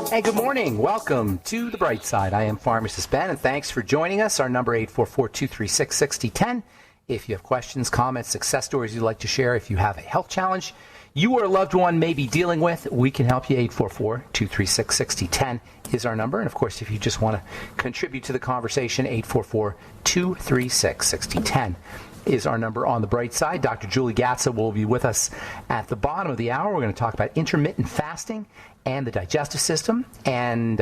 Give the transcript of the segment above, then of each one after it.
Hey, good morning. Welcome to The Bright Side. I am Pharmacist Ben, and thanks for joining us. Our number 844-236-6010. If you have questions, comments, success stories you'd like to share, if you have a health challenge you or a loved one may be dealing with, we can help you. 844-236-6010 is our number. And, of course, if you just want to contribute to the conversation, 844-236-6010 is our number on The Bright Side. Dr. Julie Gatza will be with us at the bottom of the hour. We're going to talk about intermittent fasting and the digestive system and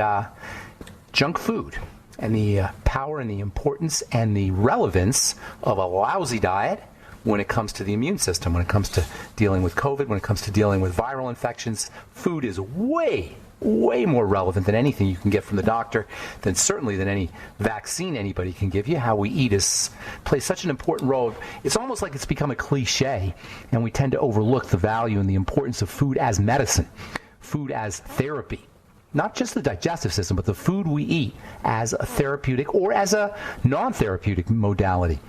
junk food and the power and the importance and the relevance of a lousy diet when it comes to the immune system, when it comes to dealing with COVID, when it comes to dealing with viral infections. Food is way more relevant than anything you can get from the doctor, certainly than any vaccine anybody can give you. How we eat plays such an important role. It's almost like it's become a cliche, and we tend to overlook the value and the importance of food as medicine, food as therapy. Not just the digestive system, but the food we eat as a therapeutic or as a non-therapeutic modality.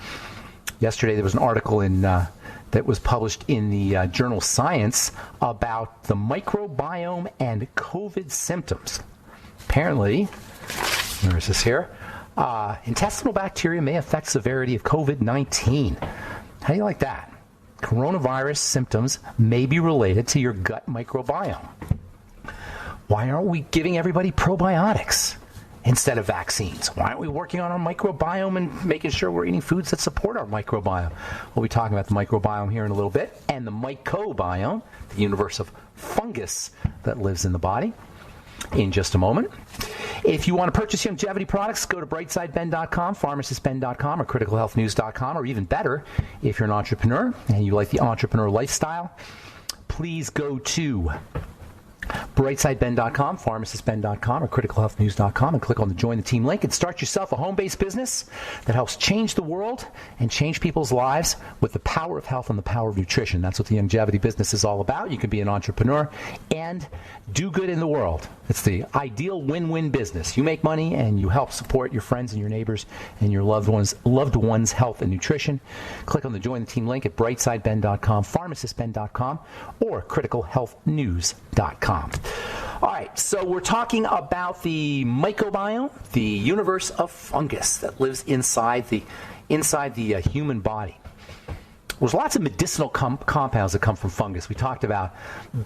Yesterday there was an article that was published in the journal Science about the microbiome and COVID symptoms. Apparently, where is this here? Intestinal bacteria may affect severity of COVID-19. How do you like that? Coronavirus symptoms may be related to your gut microbiome. Why aren't we giving everybody probiotics instead of vaccines? Why aren't we working on our microbiome and making sure we're eating foods that support our microbiome? We'll be talking about the microbiome here in a little bit, and the mycobiome, the universe of fungus that lives in the body, in just a moment. If you want to purchase longevity products, go to brightsideben.com, pharmacistben.com, or criticalhealthnews.com, or even better, if you're an entrepreneur and you like the entrepreneur lifestyle, please go to brightsideben.com, pharmacistben.com, or criticalhealthnews.com, and click on the Join the Team link and start yourself a home-based business that helps change the world and change people's lives with the power of health and the power of nutrition. That's what the longevity business is all about. You can be an entrepreneur and do good in the world. It's the ideal win-win business. You make money and you help support your friends and your neighbors and your loved ones' health and nutrition. Click on the Join the Team link at brightsideben.com, pharmacistben.com, or criticalhealthnews.com. All right, so we're talking about the microbiome, the universe of fungus that lives inside the human body. There's lots of medicinal compounds that come from fungus. We talked about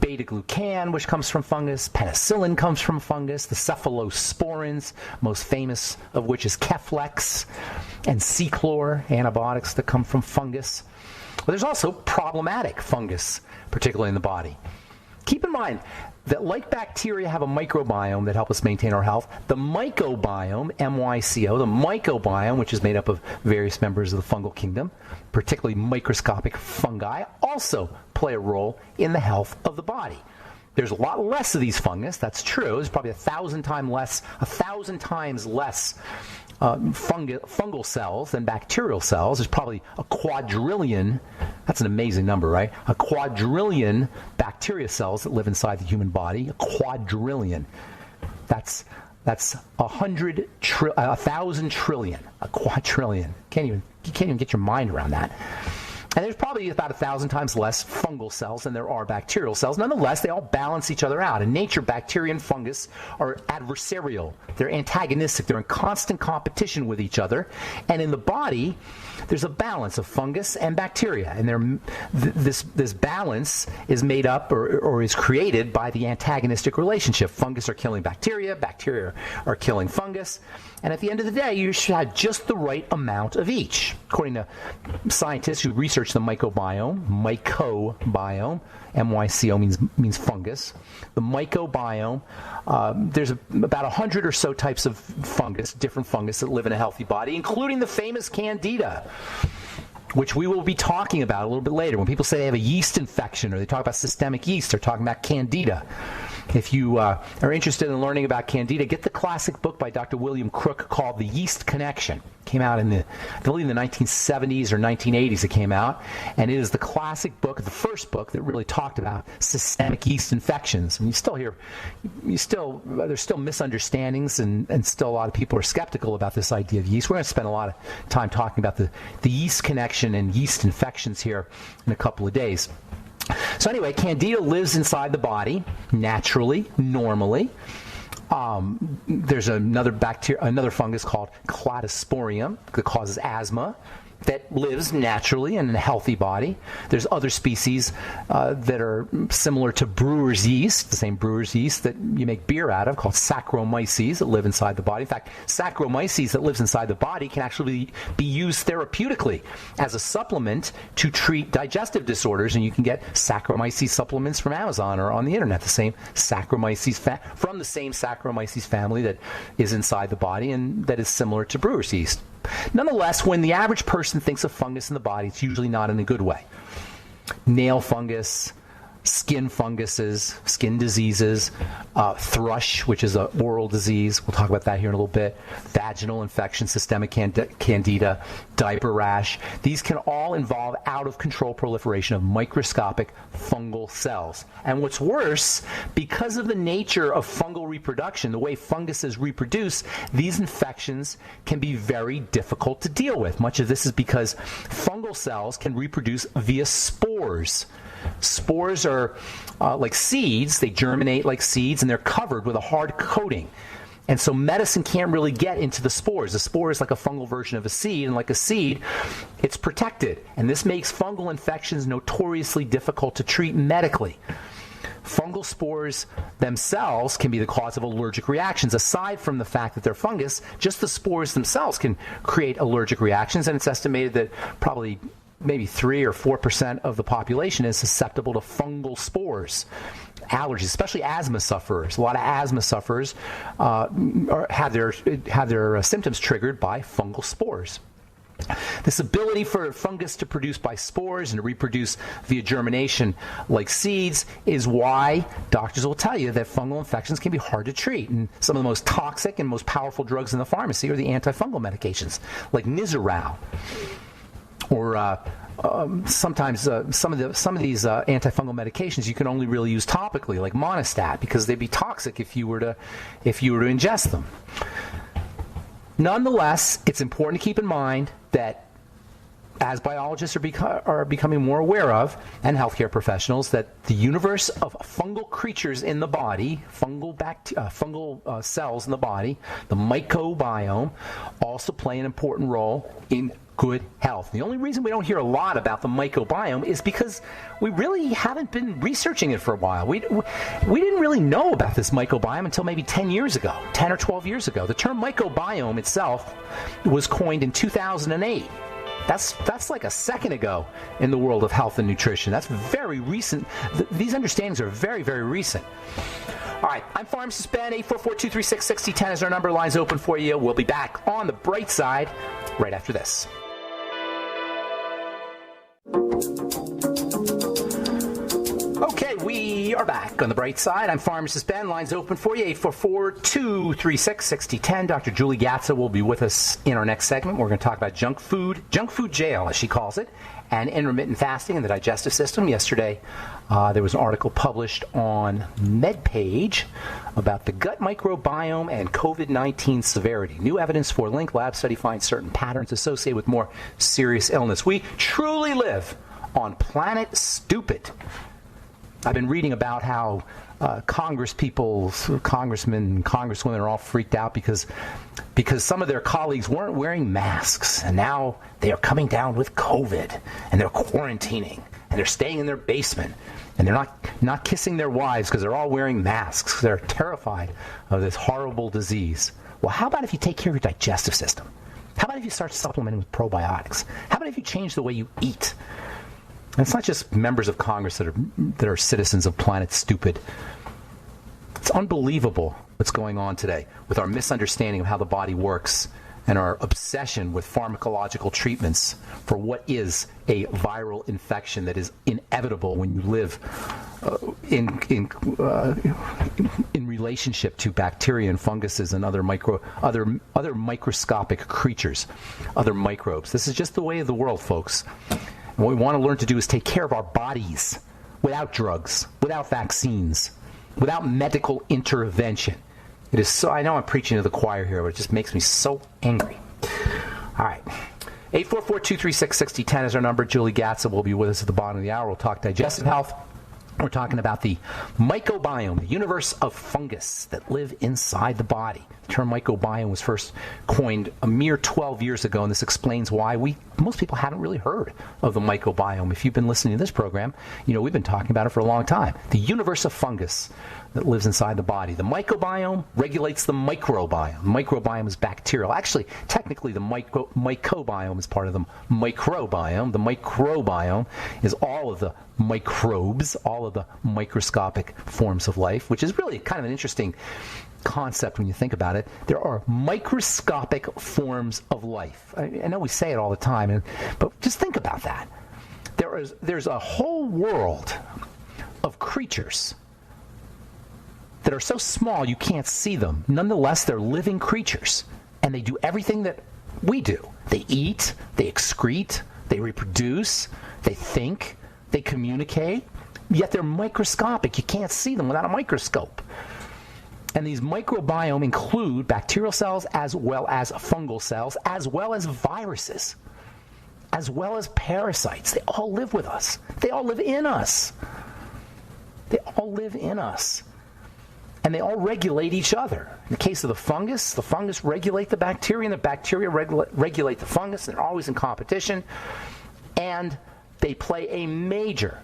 beta-glucan, which comes from fungus. Penicillin comes from fungus. The cephalosporins, most famous of which is Keflex, and C-chlor, antibiotics that come from fungus. But there's also problematic fungus, particularly in the body. Keep in mind that like bacteria have a microbiome that help us maintain our health, the mycobiome, M-Y-C-O, the mycobiome, which is made up of various members of the fungal kingdom, particularly microscopic fungi, also play a role in the health of the body. There's a lot less of these fungus, that's true. There's probably 1,000 times less fungal cells than bacterial cells. There's probably a quadrillion, that's an amazing number, right? A quadrillion bacteria cells that live inside the human body. A quadrillion. That's 1,000 trillion. A quadrillion. You can't even get your mind around that. And there's probably about 1,000 times less fungal cells than there are bacterial cells. Nonetheless, they all balance each other out. In nature, bacteria and fungus are adversarial. They're antagonistic. They're in constant competition with each other. And in the body, there's a balance of fungus and bacteria. And this balance is made up or is created by the antagonistic relationship. Fungus are killing bacteria. Bacteria are killing fungus. And at the end of the day, you should have just the right amount of each. According to scientists who research the mycobiome, M-Y-C-O means fungus. The mycobiome, there's about 100 or so types of fungus, different fungus that live in a healthy body, including the famous Candida, which we will be talking about a little bit later. When people say they have a yeast infection or they talk about systemic yeast, they're talking about Candida. If you are interested in learning about Candida, get the classic book by Dr. William Crook called The Yeast Connection. It came out in the 1970s or 1980s it came out. And it is the classic book, the first book that really talked about systemic yeast infections. And there's still misunderstandings and still a lot of people are skeptical about this idea of yeast. We're going to spend a lot of time talking about the yeast connection and yeast infections here in a couple of days. So anyway, Candida lives inside the body naturally, normally. There's another fungus called Cladosporium that causes asthma, that lives naturally in a healthy body. There's other species that are similar to brewer's yeast, the same brewer's yeast that you make beer out of, called Saccharomyces, that live inside the body. In fact, Saccharomyces that lives inside the body can actually be used therapeutically as a supplement to treat digestive disorders, and you can get Saccharomyces supplements from Amazon or on the internet, the same Saccharomyces from the same Saccharomyces family that is inside the body and that is similar to brewer's yeast. Nonetheless, when the average person thinks of fungus in the body, it's usually not in a good way. Nail fungus, skin funguses, skin diseases, thrush, which is an oral disease. We'll talk about that here in a little bit. Vaginal infection, systemic candida, diaper rash. These can all involve out-of-control proliferation of microscopic fungal cells. And what's worse, because of the nature of fungal reproduction, the way funguses reproduce, these infections can be very difficult to deal with. Much of this is because fungal cells can reproduce via spores. Spores are like seeds. They germinate like seeds, and they're covered with a hard coating. And so medicine can't really get into the spores. The spore is like a fungal version of a seed, and like a seed, it's protected. And this makes fungal infections notoriously difficult to treat medically. Fungal spores themselves can be the cause of allergic reactions. Aside from the fact that they're fungus, just the spores themselves can create allergic reactions, and it's estimated that probably maybe 3 or 4% of the population is susceptible to fungal spores. Allergies, especially asthma sufferers. A lot of asthma sufferers have their symptoms triggered by fungal spores. This ability for fungus to produce by spores and to reproduce via germination like seeds is why doctors will tell you that fungal infections can be hard to treat. And some of the most toxic and most powerful drugs in the pharmacy are the antifungal medications, like Nizoral. Or sometimes some of these antifungal medications you can only really use topically, like Monistat, because they'd be toxic if you were to ingest them. Nonetheless, it's important to keep in mind that, as biologists are becoming more aware of, and healthcare professionals, that the universe of fungal creatures in the body, fungal cells in the body, the microbiome, also play an important role in good health. The only reason we don't hear a lot about the microbiome is because we really haven't been researching it for a while. We didn't really know about this microbiome until maybe 10 years ago, 10 or 12 years ago. The term microbiome itself was coined in 2008. That's like a second ago in the world of health and nutrition. That's very recent. These understandings are very, very recent. All right, I'm Pharmacist Ben. 844-236-6010 is our number. Lines open for you. We'll be back on the bright side right after this. Okay, we are back on the bright side. I'm Pharmacist Ben. Lines open for you, 844-236-6010. Dr. Julie Gatza will be with us in our next segment. We're going to talk about junk food jail, as she calls it, and intermittent fasting in the digestive system. Yesterday, there was an article published on MedPage about the gut microbiome and COVID-19 severity. New evidence for linked lab study finds certain patterns associated with more serious illness. We truly live on planet stupid. I've been reading about how congressmen and congresswomen are all freaked out because some of their colleagues weren't wearing masks, and now they are coming down with COVID, and they're quarantining, and they're staying in their basement, and they're not kissing their wives because they're all wearing masks. They're terrified of this horrible disease. Well, how about if you take care of your digestive system? How about if you start supplementing with probiotics? How about if you change the way you eat? And it's not just members of Congress that are citizens of planet stupid. It's unbelievable what's going on today with our misunderstanding of how the body works and our obsession with pharmacological treatments for what is a viral infection that is inevitable when you live in relationship to bacteria and funguses and other microscopic creatures, other microbes. This is just the way of the world, folks. And what we want to learn to do is take care of our bodies without drugs, without vaccines, without medical intervention. It is so, I know I'm preaching to the choir here, but it just makes me so angry. All right. 844-236-6010 is our number. Julie Gatza will be with us at the bottom of the hour. We'll talk digestive health. We're talking about the microbiome, the universe of fungus that live inside the body. The term microbiome was first coined a mere 12 years ago, and this explains why most people haven't really heard of the microbiome. If you've been listening to this program, we've been talking about it for a long time. The universe of fungus that lives inside the body. The microbiome regulates the microbiome. The microbiome is bacterial. Actually, technically, the mycobiome is part of the microbiome. The microbiome is all of the microbes, all of the microscopic forms of life, which is really kind of an interesting concept when you think about it. There are microscopic forms of life. I know we say it all the time, but just think about that. There's a whole world of creatures that are so small you can't see them. Nonetheless, they're living creatures, and they do everything that we do. They eat, they excrete, they reproduce, they think, they communicate, yet they're microscopic. You can't see them without a microscope. And these microbiome include bacterial cells as well as fungal cells, as well as viruses, as well as parasites. They all live with us. They all live in us. They all live in us. And they all regulate each other. In the case of the fungus regulate the bacteria, and the bacteria regulate the fungus, and they're always in competition. And they play a major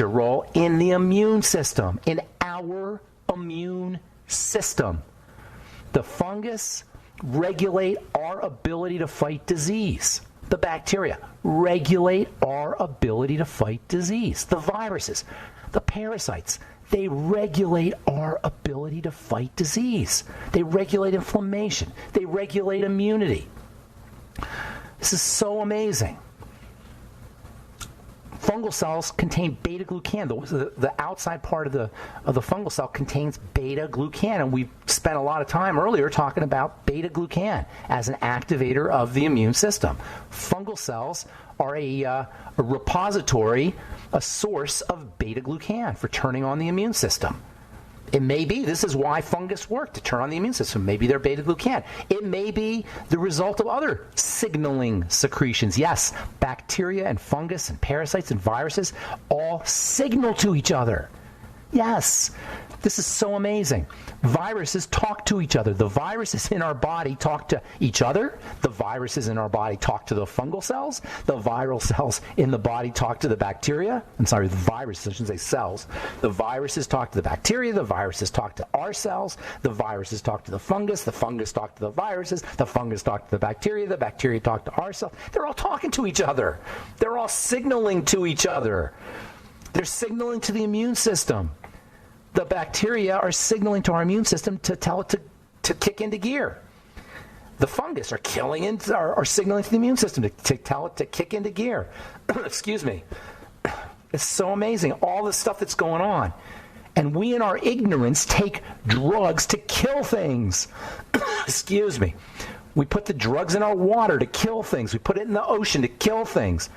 role in the immune system, in our immune system. The fungus regulate our ability to fight disease. The bacteria regulate our ability to fight disease. The viruses, the parasites, they regulate our ability to fight disease. They regulate inflammation. They regulate immunity. This is so amazing. Fungal cells contain beta-glucan. The outside part of the fungal cell contains beta-glucan, and we spent a lot of time earlier talking about beta-glucan as an activator of the immune system. Fungal cells are a repository, a source of beta-glucan for turning on the immune system. It may be, this is why fungus work, to turn on the immune system. Maybe they're beta-glucan. It may be the result of other signaling secretions. Yes, bacteria and fungus and parasites and viruses all signal to each other. Yes, this is so amazing. Viruses talk to each other. The viruses in our body talk to each other. The viruses in our body talk to the fungal cells. The viral cells in the body talk to the bacteria. I'm sorry, the viruses, I shouldn't say cells. The viruses talk to the bacteria. The viruses talk to our cells. The viruses talk to the fungus. The fungus talk to the viruses. The fungus talk to the bacteria. The bacteria talk to our cells. They're all talking to each other. They're all signaling to each other. They're signaling to the immune system. The bacteria are signaling to our immune system to tell it to kick into gear. The fungus are signaling to the immune system to tell it to kick into gear. Excuse me. It's so amazing, all the stuff that's going on. And we in our ignorance take drugs to kill things. Excuse me. We put the drugs in our water to kill things. We put it in the ocean to kill things.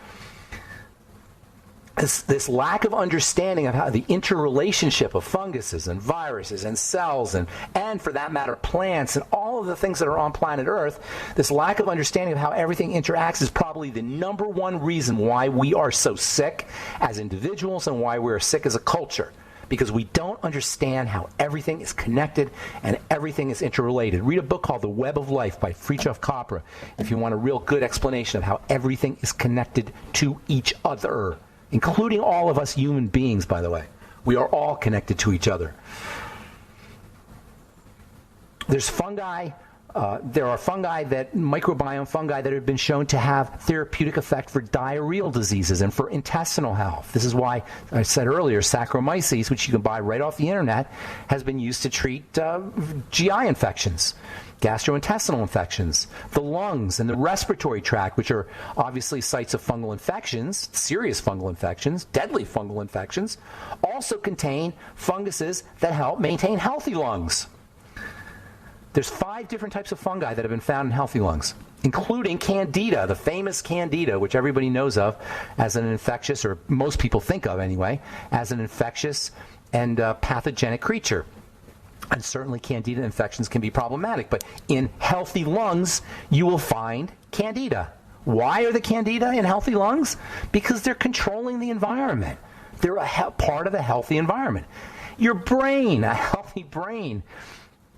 This lack of understanding of how the interrelationship of funguses and viruses and cells and for that matter plants and all of the things that are on planet Earth, this lack of understanding of how everything interacts is probably the number one reason why we are so sick as individuals and why we're sick as a culture. Because we don't understand how everything is connected and everything is interrelated. Read a book called The Web of Life by Fritjof Capra if you want a real good explanation of how everything is connected to each other. Including all of us human beings, by the way. We are all connected to each other. There's fungi. There are microbiome fungi that have been shown to have therapeutic effect for diarrheal diseases and for intestinal health. This is why I said earlier, Saccharomyces, which you can buy right off the internet, has been used to treat GI infections, gastrointestinal infections, the lungs and the respiratory tract, which are obviously sites of fungal infections, serious fungal infections, deadly fungal infections, also contain funguses that help maintain healthy lungs. There's 5 different types of fungi that have been found in healthy lungs, including Candida, the famous Candida, which everybody knows of as an infectious, or most people think of anyway, as an infectious and pathogenic creature. And certainly Candida infections can be problematic, but in healthy lungs, you will find Candida. Why are the Candida in healthy lungs? Because they're controlling the environment. They're part of a healthy environment. Your brain, a healthy brain.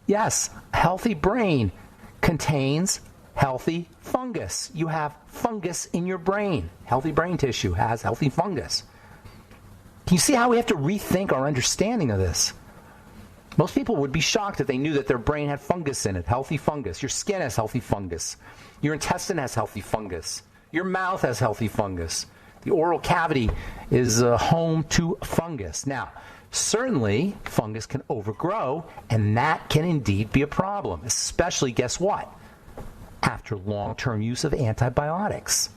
Yes, a healthy brain contains healthy fungus. You have fungus in your brain. Healthy brain tissue has healthy fungus. Can you see how we have to rethink our understanding of this? Most people would be shocked if they knew that their brain had fungus in it, healthy fungus. Your skin has healthy fungus. Your intestine has healthy fungus. Your mouth has healthy fungus. The oral cavity is home to fungus. Now, certainly, fungus can overgrow, and that can indeed be a problem, especially, guess what? After long-term use of antibiotics.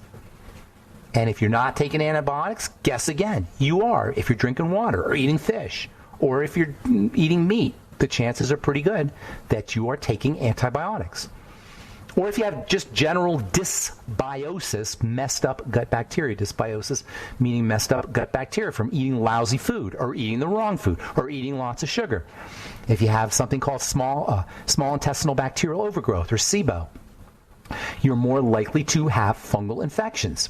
And if you're not taking antibiotics, guess again, you are. If you're drinking water or eating fish, or if you're eating meat, the chances are pretty good that you are taking antibiotics. Or if you have just general dysbiosis, messed up gut bacteria. Dysbiosis meaning messed up gut bacteria from eating lousy food or eating the wrong food or eating lots of sugar. If you have something called small intestinal bacterial overgrowth or SIBO, you're more likely to have fungal infections.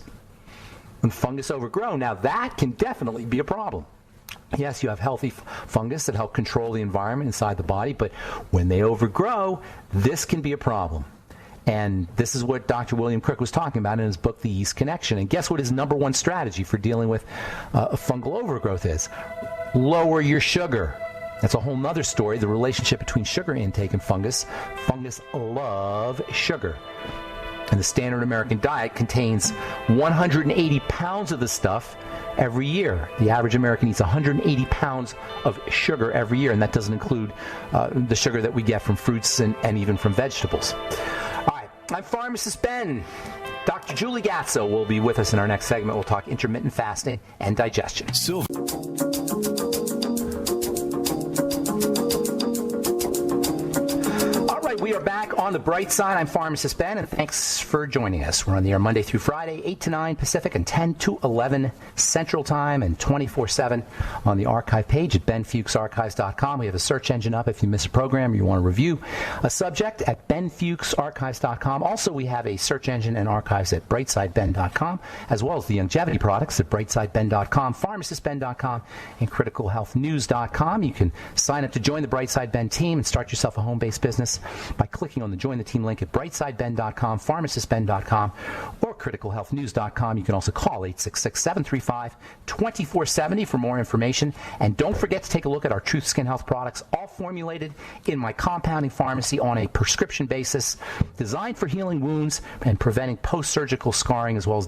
When fungus overgrow, now that can definitely be a problem. Yes, you have healthy fungus that help control the environment inside the body, but when they overgrow, this can be a problem. And this is what Dr. William Crick was talking about in his book, The Yeast Connection. And guess what his number one strategy for dealing with fungal overgrowth is? Lower your sugar. That's a whole nother story, the relationship between sugar intake and fungus. Fungus love sugar. And the standard American diet contains 180 pounds of this stuff every year. The average American eats 180 pounds of sugar every year, and that doesn't include the sugar that we get from fruits and even from vegetables. All right, I'm Pharmacist Ben. Dr. Julie Gatso will be with us in our next segment. We'll talk intermittent fasting and digestion. We are back on the bright side. I'm Pharmacist Ben, and thanks for joining us. We're on the air Monday through Friday, 8 to 9 Pacific and 10 to 11 Central Time, and 24/7 on the archive page at benfuchsarchives.com. We have a search engine up if you miss a program or you want to review a subject at benfuchsarchives.com. Also, we have a search engine and archives at brightsideben.com, as well as the longevity products at brightsideben.com, pharmacistben.com, and criticalhealthnews.com. You can sign up to join the Brightside Ben team and start yourself a home-based business by clicking on the Join the Team link at brightsideben.com, pharmacistben.com, or criticalhealthnews.com. You can also call 866-735-2470 for more information. And don't forget to take a look at our Truth Skin Health products, all formulated in my compounding pharmacy on a prescription basis, designed for healing wounds and preventing post-surgical scarring, as well as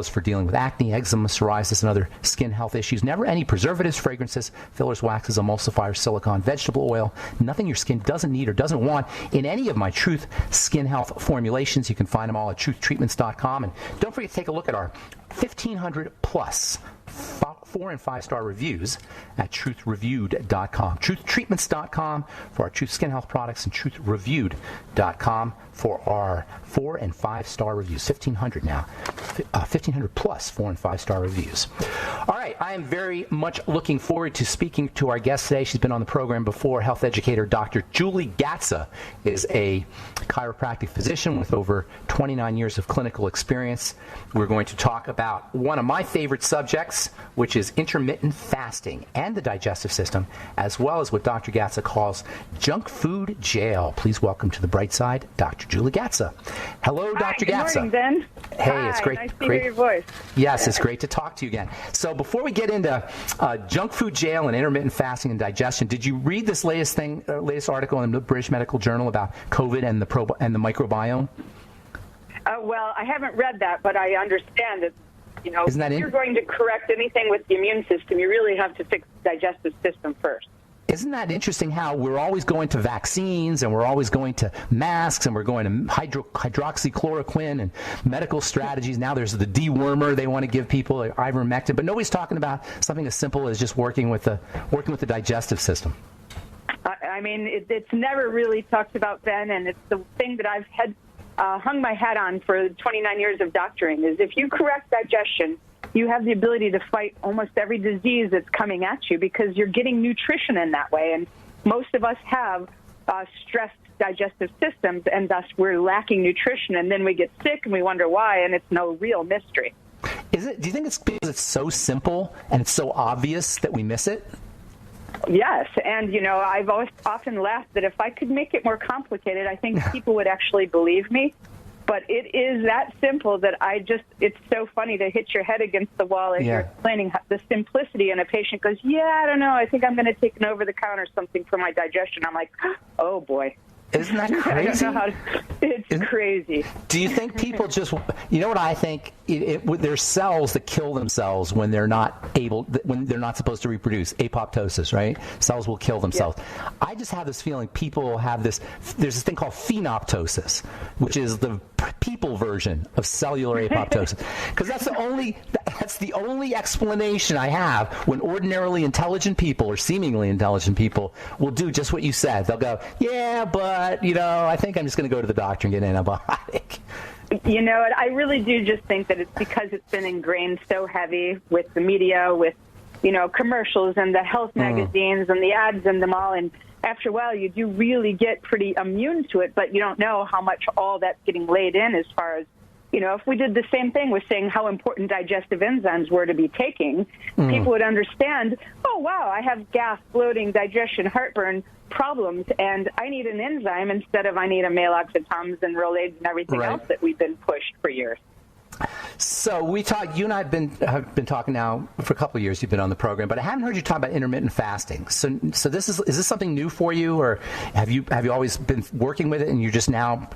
for dealing with acne, eczema, psoriasis, and other skin health issues. Never any preservatives, fragrances, fillers, waxes, emulsifiers, silicone, vegetable oil, nothing your skin doesn't need or doesn't want in any of my Truth Skin Health formulations. You can find them all at truthtreatments.com. And don't forget to take a look at our 1,500 plus 4- and 5-star reviews at truthreviewed.com. Truthtreatments.com for our Truth Skin Health products, and truthreviewed.com for our 4- and 5-star reviews. 1,500 now. 1,500 plus 4- and 5-star reviews. All right, I am very much looking forward to speaking to our guest today. She's been on the program before. Health educator Dr. Julie Gatso is a chiropractic physician with over 29 years of clinical experience. We're going to talk about one of my favorite subjects, which is intermittent fasting and the digestive system, as well as what Dr. Gatso calls junk food jail. Please welcome to the bright side, Dr. Julie Gatso. Hello, Dr. Gatso. Good morning, Ben. Hey, Hi, it's great. Nice to hear your voice. Yes, it's great to talk to you again. So before we get into junk food jail and intermittent fasting and digestion, did you read this latest article in the British Medical Journal about COVID and the microbiome? Well, I haven't read that, but I understand that, Isn't that if you're going to correct anything with the immune system, you really have to fix the digestive system first. Isn't that interesting how we're always going to vaccines and we're always going to masks and we're going to hydroxychloroquine and medical strategies. Now there's the dewormer they want to give people, like ivermectin, but nobody's talking about something as simple as just working with the digestive system. I mean, it's never really talked about, Ben, and it's the thing that I've hung my hat on for 29 years of doctoring, is if you correct digestion, you have the ability to fight almost every disease that's coming at you because you're getting nutrition in that way. And most of us have stressed digestive systems, and thus we're lacking nutrition, and then we get sick and we wonder why, and it's no real mystery. Is it? Do you think it's because it's so simple and it's so obvious that we miss it? Yes, and I've often laughed that if I could make it more complicated, I think people would actually believe me. But it is that simple that it's so funny to hit your head against the wall as you're explaining the simplicity, and a patient goes, I don't know, I think I'm going to take an over-the-counter something for my digestion. I'm like, oh, boy. Isn't that crazy? It's crazy. Do you think people just, what I think? There's cells that kill themselves when they're not supposed to reproduce. Apoptosis, right? Cells will kill themselves. Yeah. I just have this feeling people have there's this thing called phenoptosis, which is the people version of cellular apoptosis. Because that's the only explanation I have when ordinarily intelligent people or seemingly intelligent people will do just what you said. They'll go, yeah, but I think I'm just going to go to the doctor and get an antibiotic. I really do just think that it's because it's been ingrained so heavy with the media, with, commercials and the health magazines and the ads and them all. And after a while, you do really get pretty immune to it, but you don't know how much all that's getting laid in as far as, if we did the same thing with saying how important digestive enzymes were to be taking, people would understand, oh, wow, I have gas, bloating, digestion, heartburn problems, and I need an enzyme instead of I need a Maalox, Tums, and Rolaids and everything else that we've been pushed for years. So you and I have been talking now for a couple of years. You've been on the program, but I haven't heard you talk about intermittent fasting. So is this something new for you, or have you always been working with it and you're just now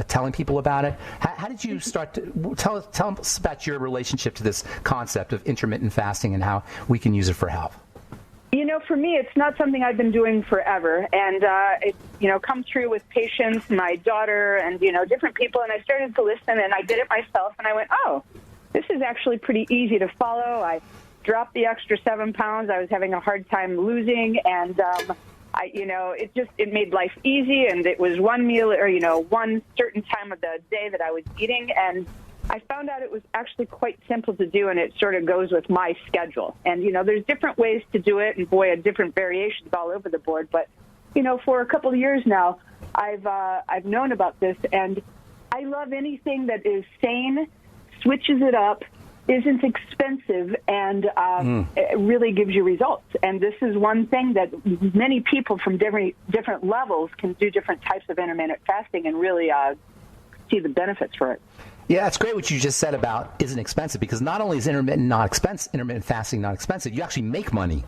telling people about it? How did you start to tell us about your relationship to this concept of intermittent fasting and how we can use it for health? For me, it's not something I've been doing forever, and it's come through with patients, my daughter, and different people, and I started to listen, and I did it myself, and I went, oh, this is actually pretty easy to follow. I dropped the extra 7 pounds I was having a hard time losing, and it made life easy, and it was one meal or one certain time of the day that I was eating, and I found out it was actually quite simple to do, and it sort of goes with my schedule. And, there's different ways to do it, and, boy, different variations all over the board. But, for a couple of years now, I've known about this, and I love anything that is sane, switches it up, isn't expensive, and it really gives you results. And this is one thing that many people from different levels can do different types of intermittent fasting and really see the benefits for it. Yeah, it's great what you just said about isn't expensive, because not only is intermittent fasting not expensive, you actually make money.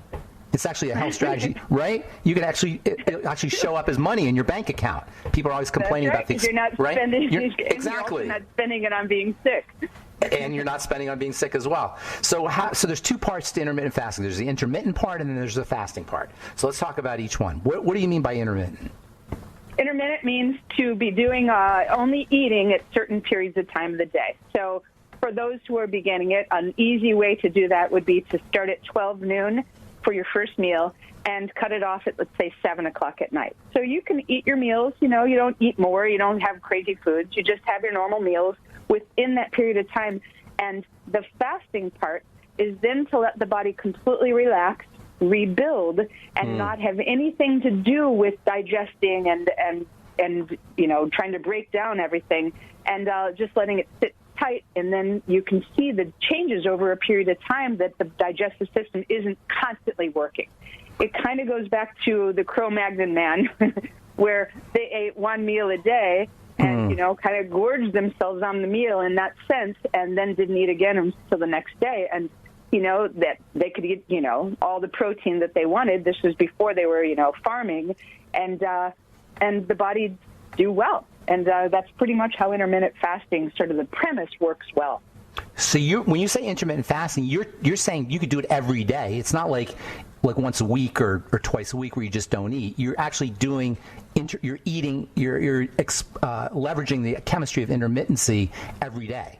It's actually a health strategy, right? You can it'll actually show up as money in your bank account. People are always complaining about things, you're not right? Spending, Exactly. You're not spending it on being sick. And you're not spending on being sick as well. So there's two parts to intermittent fasting. There's the intermittent part, and then there's the fasting part. So let's talk about each one. What do you mean by intermittent? Intermittent means to be doing only eating at certain periods of time of the day. So for those who are beginning it, an easy way to do that would be to start at 12 noon for your first meal and cut it off at, let's say, 7 o'clock at night. So you can eat your meals. You don't eat more. You don't have crazy foods. You just have your normal meals within that period of time. And the fasting part is then to let the body completely relax, rebuild, and not have anything to do with digesting and trying to break down everything, and just letting it sit tight. And then you can see the changes over a period of time that the digestive system isn't constantly working. It kind of goes back to the Cro-Magnon man where they ate one meal a day and, kind of gorged themselves on the meal in that sense, and then didn't eat again until the next day. And that they could eat, all the protein that they wanted. This was before they were, farming, and the body do well. And that's pretty much how intermittent fasting, sort of the premise, works well. So when you say intermittent fasting, you're saying you could do it every day. It's not like once a week or twice a week where you just don't eat. You're actually doing, you're eating, you're leveraging the chemistry of intermittency every day.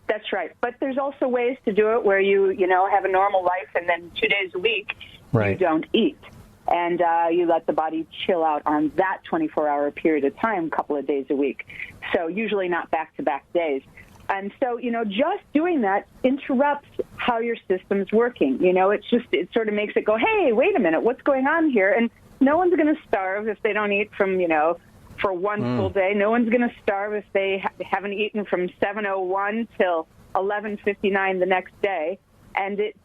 That's right. But there's also ways to do it where you have a normal life, and then 2 days a week you don't eat. And you let the body chill out on that 24-hour period of time, a couple of days a week. So usually not back-to-back days. And so, just doing that interrupts how your system's working. It sort of makes it go, hey, wait a minute, what's going on here? And no one's going to starve if they don't eat from, for one full day. No one's going to starve if they haven't eaten from 7:01 till 11:59 the next day.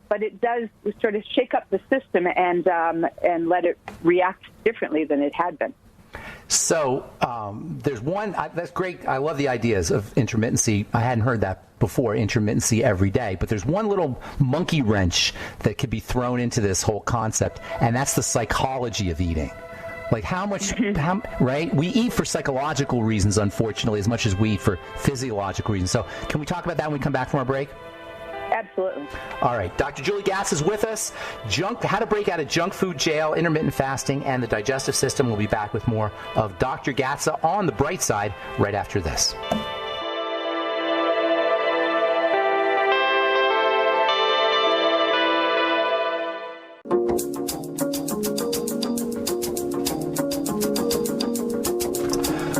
But it does sort of shake up the system and let it react differently than it had been. So there's one, that's great. I love the ideas of intermittency. I hadn't heard that before, intermittency every day. But there's one little monkey wrench that could be thrown into this whole concept, and that's the psychology of eating. Like right? We eat for psychological reasons, unfortunately, as much as we eat for physiological reasons. So can we talk about that when we come back from our break? Absolutely. All right. Dr. Julie Gatz is with us. How to break out of junk food jail, intermittent fasting, and the digestive system. We'll be back with more of Dr. Gatz on The Bright Side right after this.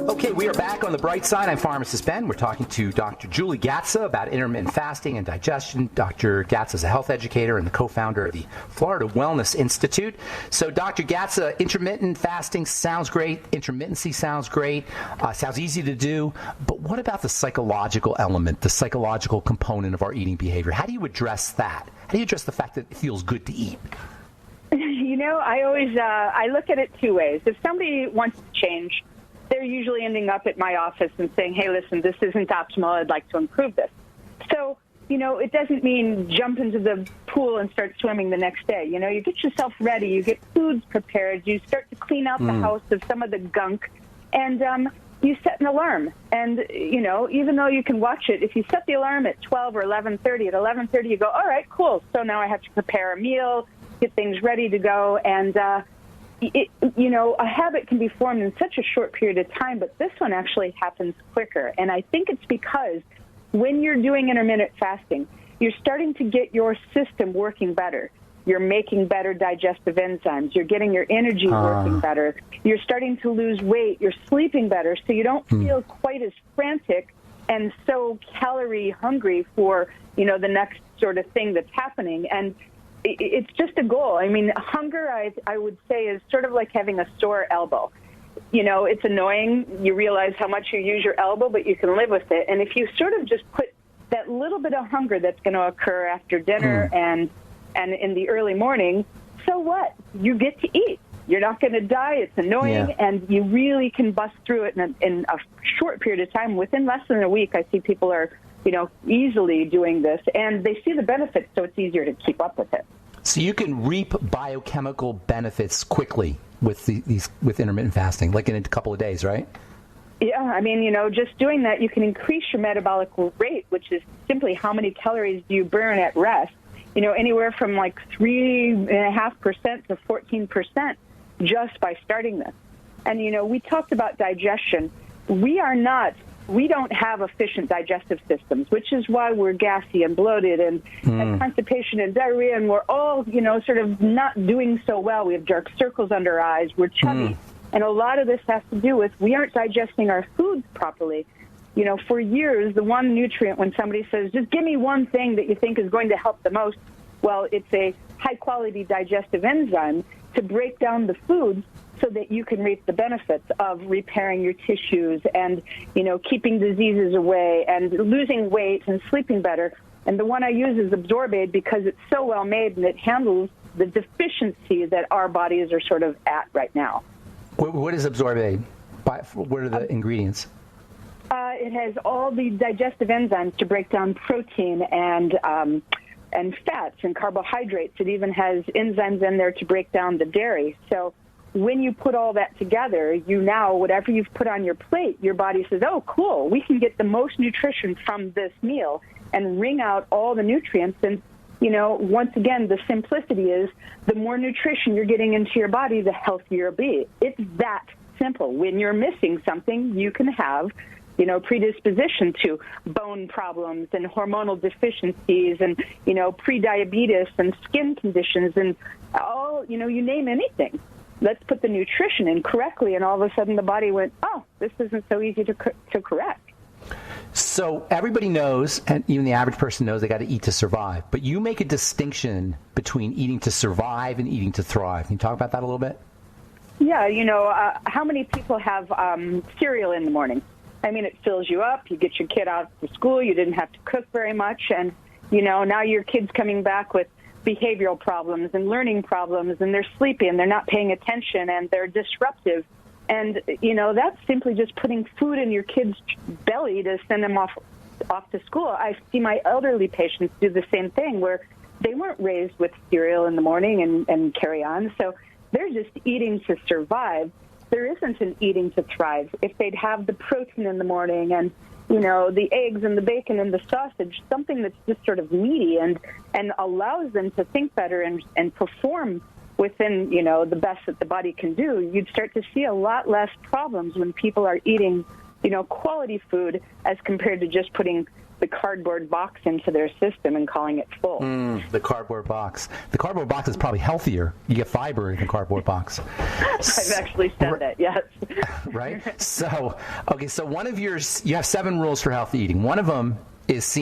Okay, we are back on The Bright Side. I'm Pharmacist Ben. We're talking to Dr. Julie Gatz about intermittent fasting and digestion. Dr. Gatz is a health educator and the co-founder of the Florida Wellness Institute. So, Dr. Gatz, intermittent fasting sounds great. Intermittency sounds great. Sounds easy to do. But what about the psychological element, the psychological component of our eating behavior? How do you address that? How do you address the fact that it feels good to eat? I always I look at it two ways. If somebody wants to change, they're usually ending up at my office and saying, hey, listen, this isn't optimal. I'd like to improve this. So, it doesn't mean jump into the pool and start swimming the next day. You get yourself ready. You get foods prepared. You start to clean out the house of some of the gunk. And you set an alarm. And, even though you can watch it, if you set the alarm at 12 or 11:30, at 11:30 you go, all right, cool. So now I have to prepare a meal, get things ready to go. And, a habit can be formed in such a short period of time, but this one actually happens quicker. And I think it's because when you're doing intermittent fasting, you're starting to get your system working better. You're making better digestive enzymes. You're getting your energy working better. You're starting to lose weight. You're sleeping better, so you don't feel quite as frantic and so calorie hungry for, the next sort of thing that's happening. And it's just a goal. I mean, hunger, I would say, is sort of like having a sore elbow. It's annoying. You realize how much you use your elbow, but you can live with it. And if you sort of just put that little bit of hunger that's going to occur after dinner and in the early morning, so what? You get to eat. You're not going to die. It's annoying, and you really can bust through it in a short period of time. Within less than a week, I see people are easily doing this, and they see the benefits, so it's easier to keep up with it. So you can reap biochemical benefits quickly with with intermittent fasting, like in a couple of days, right? Yeah, I mean, just doing that, you can increase your metabolic rate, which is simply how many calories do you burn at rest. Anywhere from like 3.5% to 14% just by starting this. And, we talked about digestion. We don't have efficient digestive systems, which is why we're gassy and bloated and have constipation and diarrhea, and we're all, sort of not doing so well. We have dark circles under our eyes. We're chubby. And a lot of this has to do with we aren't digesting our foods properly. For years, the one nutrient, when somebody says, just give me one thing that you think is going to help the most, well, it's a high-quality digestive enzyme to break down the foods so that you can reap the benefits of repairing your tissues and, keeping diseases away and losing weight and sleeping better. And the one I use is Absorbaid because it's so well made and it handles the deficiency that our bodies are sort of at right now. What is Absorbaid? What are the ingredients? It has all the digestive enzymes to break down protein and fats and carbohydrates. It even has enzymes in there to break down the dairy. So when you put all that together, whatever you've put on your plate, your body says, oh, cool, we can get the most nutrition from this meal and wring out all the nutrients. And, once again, the simplicity is the more nutrition you're getting into your body, the healthier you'll be. It's that simple. When you're missing something, you can have predisposition to bone problems and hormonal deficiencies and, prediabetes and skin conditions and all, you name anything. Let's put the nutrition in correctly, and all of a sudden the body went, oh, this isn't so easy to correct. So everybody knows, and even the average person knows, they got to eat to survive. But you make a distinction between eating to survive and eating to thrive. Can you talk about that a little bit? Yeah, how many people have cereal in the morning? I mean, it fills you up. You get your kid out to school. You didn't have to cook very much. And, you know, now your kid's coming back with behavioral problems and learning problems, and they're sleepy and they're not paying attention and they're disruptive. And, you know, that's simply just putting food in your kid's belly to send them off to school. I see my elderly patients do the same thing, where they weren't raised with cereal in the morning and carry on. So they're just eating to survive. There isn't an eating to thrive. If they'd have the protein in the morning and, you know, the eggs and the bacon and the sausage, something that's just sort of meaty and allows them to think better and perform within, you know, the best that the body can do, you'd start to see a lot less problems when people are eating, you know, quality food as compared to just putting the cardboard box into their system and calling it full. The cardboard box. The cardboard box is probably healthier. You get fiber in the cardboard box. I've actually said that, yes. Right? So, okay, so one of yours, you have 7 rules for healthy eating. One of them is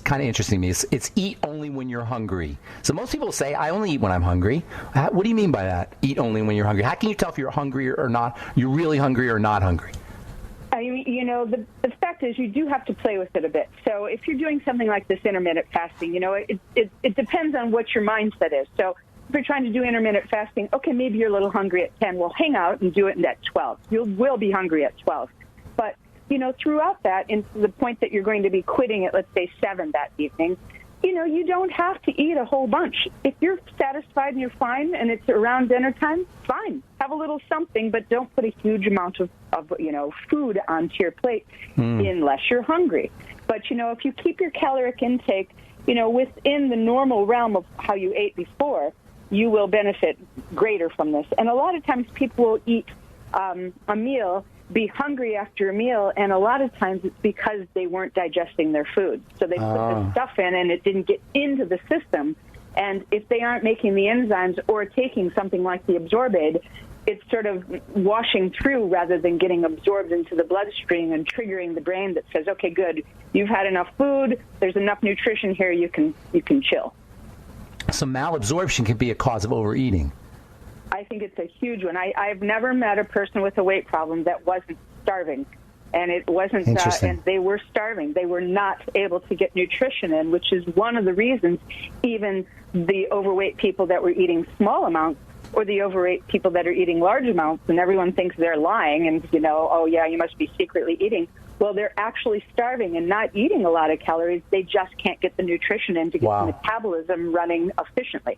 kind of interesting to me. It's eat only when you're hungry. So most people say, I only eat when I'm hungry. What do you mean by that? Eat only when you're hungry. How can you tell if you're hungry or not? You're really hungry or not hungry? I mean, you know, the fact is you do have to play with it a bit. So if you're doing something like this intermittent fasting, you know, it depends on what your mindset is. So if you're trying to do intermittent fasting, okay, maybe you're a little hungry at 10. Well, hang out and do it at 12. You will be hungry at 12. But, you know, throughout that, and to the point that you're going to be quitting at, let's say, 7 that evening, you know, you don't have to eat a whole bunch. If you're satisfied and you're fine and it's around dinner time, fine. Have a little something, but don't put a huge amount of you know, food onto your plate unless you're hungry. But, you know, if you keep your caloric intake, you know, within the normal realm of how you ate before, you will benefit greater from this. And a lot of times people will eat a meal, be hungry after a meal, and a lot of times it's because they weren't digesting their food. So they put the stuff in and it didn't get into the system. And if they aren't making the enzymes or taking something like the Absorbaid, it's sort of washing through rather than getting absorbed into the bloodstream and triggering the brain that says, okay, good, you've had enough food, there's enough nutrition here, you can chill. So malabsorption can be a cause of overeating. I think it's a huge one. I've never met a person with a weight problem that wasn't starving. And it wasn't, and they were starving. They were not able to get nutrition in, which is one of the reasons even the overweight people that were eating small amounts or the overweight people that are eating large amounts, and everyone thinks they're lying and, you know, oh, yeah, you must be secretly eating. Well, they're actually starving and not eating a lot of calories. They just can't get the nutrition in to get the metabolism running efficiently.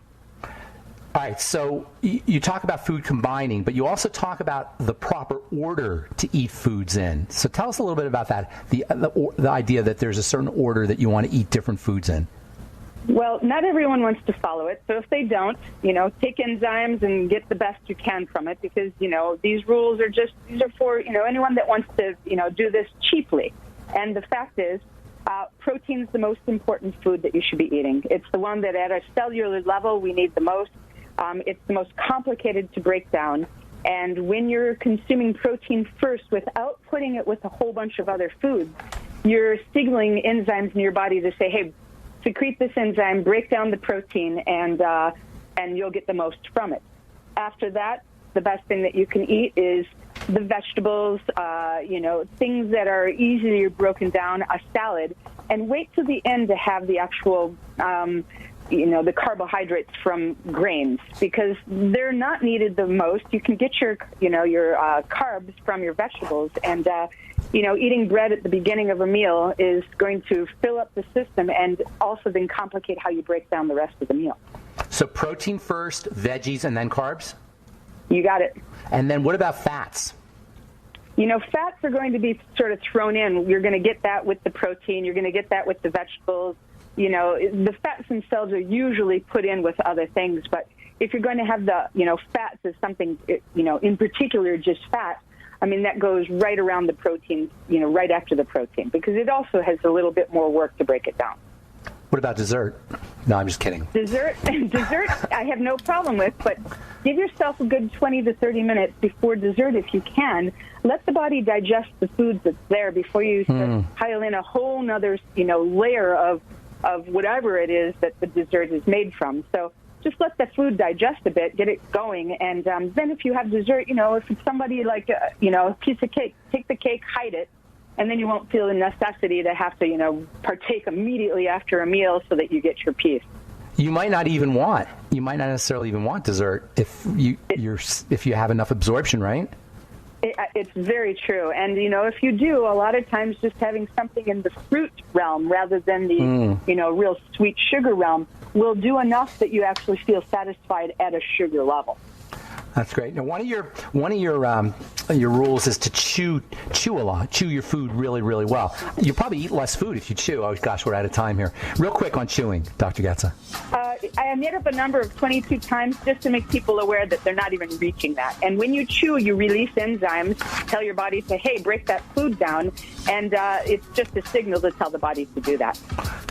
All right, so you talk about food combining, but you also talk about the proper order to eat foods in. So tell us a little bit about that, the idea that there's a certain order that you want to eat different foods in. Well, not everyone wants to follow it. So if they don't, you know, take enzymes and get the best you can from it, because, you know, these rules are for, you know, anyone that wants to, you know, do this cheaply. And the fact is, protein's the most important food that you should be eating. It's the one that at a cellular level we need the most. It's the most complicated to break down. And when you're consuming protein first without putting it with a whole bunch of other foods, you're signaling enzymes in your body to say, hey, secrete this enzyme, break down the protein, and you'll get the most from it. After that, the best thing that you can eat is the vegetables, you know, things that are easily broken down, a salad, and wait till the end to have the actual you know, the carbohydrates from grains, because they're not needed the most. You can get your, you know, your carbs from your vegetables, and you know, eating bread at the beginning of a meal is going to fill up the system and also then complicate how you break down the rest of the meal. So protein first, veggies, and then carbs? You got it. And then what about fats? You know, fats are going to be sort of thrown in. You're going to get that with the protein. You're going to get that with the vegetables. You know, the fats themselves are usually put in with other things. But if you're going to have the, you know, fats as something, you know, in particular just fat, I mean, that goes right around the protein, you know, right after the protein, because it also has a little bit more work to break it down. What about dessert? No, I'm just kidding. Dessert, I have no problem with, but give yourself a good 20 to 30 minutes before dessert if you can. Let the body digest the foods that's there before you pile in a whole nother, you know, layer of whatever it is that the dessert is made from. So just let the food digest a bit, get it going, and then if you have dessert, you know, if it's somebody like, you know, a piece of cake, take the cake, hide it, and then you won't feel the necessity to have to, partake immediately after a meal so that you get your peace. You might not necessarily even want dessert if you have enough absorption, right? It's very true. And, if you do, a lot of times just having something in the fruit realm rather than the, real sweet sugar realm will do enough that you actually feel satisfied at a sugar level. That's great. Now, one of your rules is to chew a lot, chew your food really, really well. You probably eat less food if you chew. Oh, gosh, we're out of time here. Real quick on chewing, Dr. Getza. I made up a number of 22 times just to make people aware that they're not even reaching that. And when you chew, you release enzymes, tell your body to, hey, break that food down. And it's just a signal to tell the body to do that.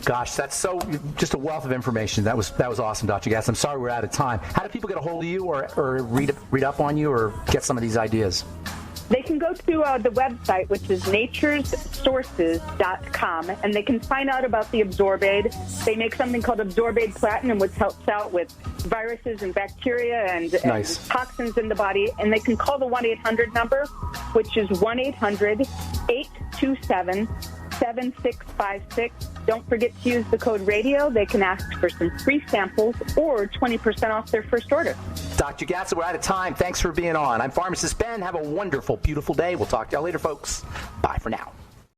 Gosh, that's just a wealth of information. That was awesome, Dr. Getza. I'm sorry we're out of time. How do people get a hold of you or read up on you or get some of these ideas? They can go to the website, which is naturessources.com, and they can find out about the Absorbaid. They make something called Absorbaid Platinum, which helps out with viruses and bacteria and toxins in the body. And they can call the 1-800 number, which is 1-800-827-7656. Don't forget to use the code RADIO. They can ask for some free samples or 20% off their first order. Dr. Getza, we're out of time. Thanks for being on. I'm Pharmacist Ben. Have a wonderful, beautiful day. We'll talk to y'all later, folks. Bye for now.